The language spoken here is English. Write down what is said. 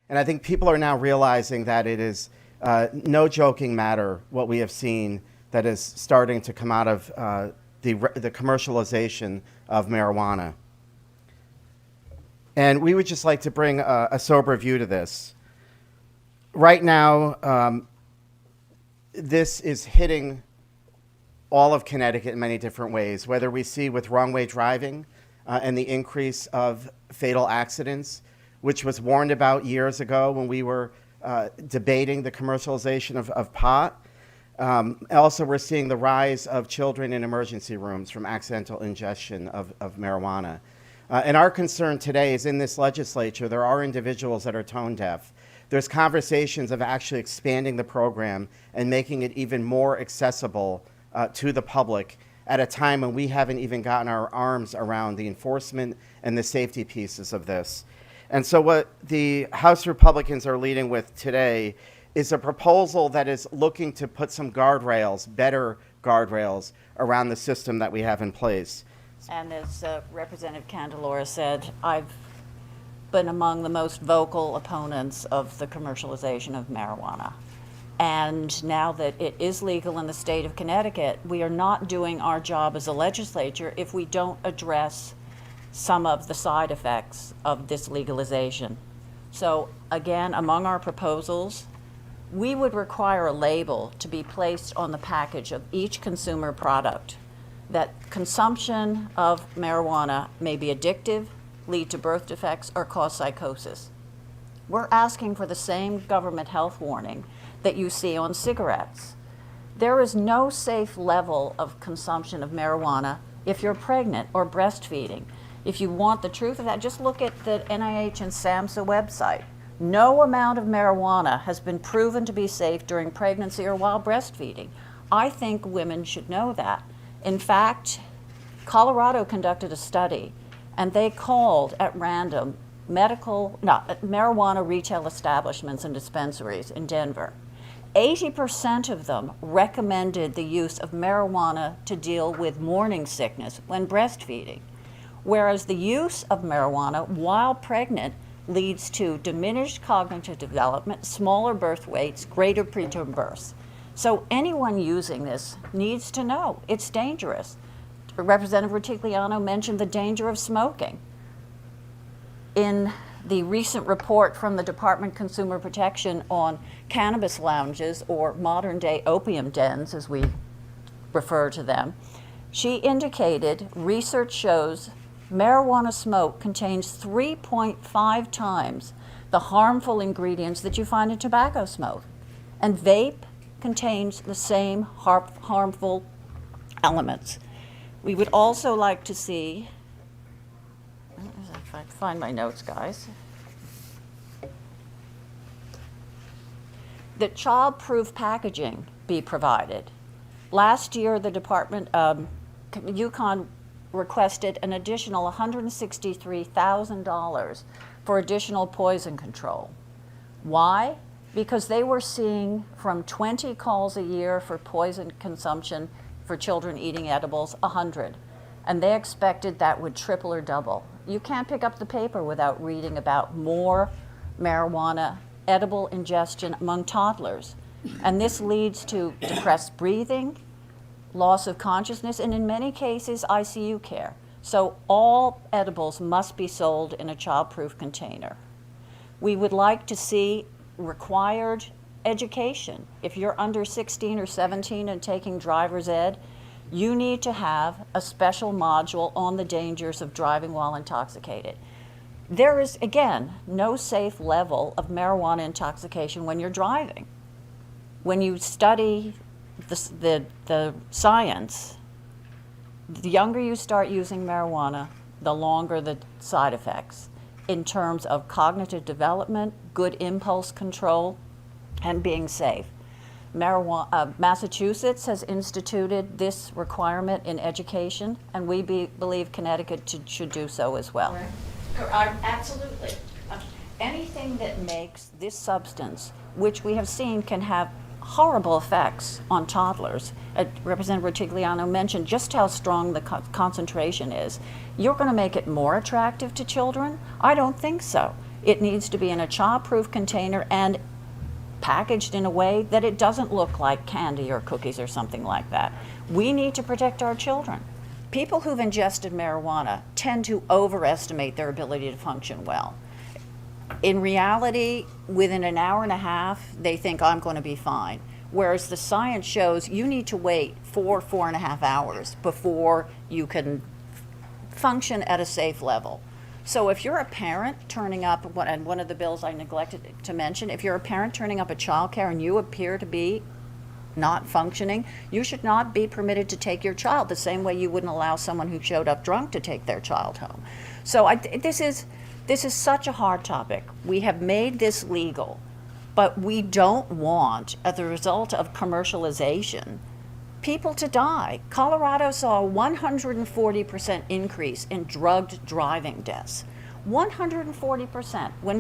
And I think people are now realizing that it is no joking matter what we have seen that is starting to come out of the commercialization of marijuana. And we would just like to bring a sober view to this. Right now, this is hitting all of Connecticut in many different ways, whether we see with wrong-way driving and the increase of fatal accidents, which was warned about years ago when we were debating the commercialization of pot. Also, we're seeing the rise of children in emergency rooms from accidental ingestion of marijuana. And our concern today is in this legislature, there are individuals that are tone deaf. There's conversations of actually expanding the program and making it even more accessible to the public at a time when we haven't even gotten our arms around the enforcement and the safety pieces of this. And so what the House Republicans are leading with today is a proposal that is looking to put some guardrails, better guardrails, around the system that we have in place. And as Representative Candelora said, I've been among the most vocal opponents of the commercialization of marijuana. And now that it is legal in the state of Connecticut, we are not doing our job as a legislature if we don't address some of the side effects of this legalization. So again, among our proposals, we would require a label to be placed on the package of each consumer product that consumption of marijuana may be addictive, lead to birth defects, or cause psychosis. We're asking for the same government health warning that you see on cigarettes. There is no safe level of consumption of marijuana if you're pregnant or breastfeeding. If you want the truth of that, just look at the NIH and SAMHSA website. No amount of marijuana has been proven to be safe during pregnancy or while breastfeeding. I think women should know that. In fact, Colorado conducted a study, and they called at random marijuana retail establishments and dispensaries in Denver. 80% of them recommended the use of marijuana to deal with morning sickness when breastfeeding, whereas the use of marijuana while pregnant leads to diminished cognitive development, smaller birth weights, greater preterm births. So anyone using this needs to know it's dangerous. Representative Rutigliano mentioned the danger of smoking. In the recent report from the Department of Consumer Protection on cannabis lounges, or modern day opium dens as we refer to them, she indicated research shows marijuana smoke contains 3.5 times the harmful ingredients that you find in tobacco smoke. And vape contains the same harmful elements. We would also like to see, if I find my notes, guys, that child-proof packaging be provided. Last year, the Department of Yukon requested an additional $163,000 for additional poison control. Why? Because they were seeing from 20 calls a year for poison consumption for children eating edibles, 100. And they expected that would triple or double. You can't pick up the paper without reading about more marijuana edible ingestion among toddlers. And this leads to depressed breathing, loss of consciousness, and in many cases, ICU care. So all edibles must be sold in a child-proof container. We would like to see required education. If you're under 16 or 17 and taking driver's ed, you need to have a special module on the dangers of driving while intoxicated. There is, again, no safe level of marijuana intoxication when you're driving. When you study the science, the younger you start using marijuana, the longer the side effects in terms of cognitive development, good impulse control, and being safe. Massachusetts has instituted this requirement in education, and we believe Connecticut should do so as well. Absolutely. Anything that makes this substance, which we have seen can have horrible effects on toddlers. Representative Rutigliano mentioned just how strong the concentration is. You're going to make it more attractive to children? I don't think so. It needs to be in a child-proof container and packaged in a way that it doesn't look like candy or cookies or something like that. We need to protect our children. People who've ingested marijuana tend to overestimate their ability to function well. In reality, within an hour and a half, they think, I'm going to be fine. Whereas the science shows you need to wait 4.5 hours before you can function at a safe level. So if you're a parent turning up, and one of the bills I neglected to mention, if you're a parent turning up at childcare and you appear to be not functioning, you should not be permitted to take your child the same way you wouldn't allow someone who showed up drunk to take their child home. So this is such a hard topic. We have made this legal, but we don't want, as a result of commercialization, people to die. Colorado saw a 140% increase in drugged driving deaths. 140%. When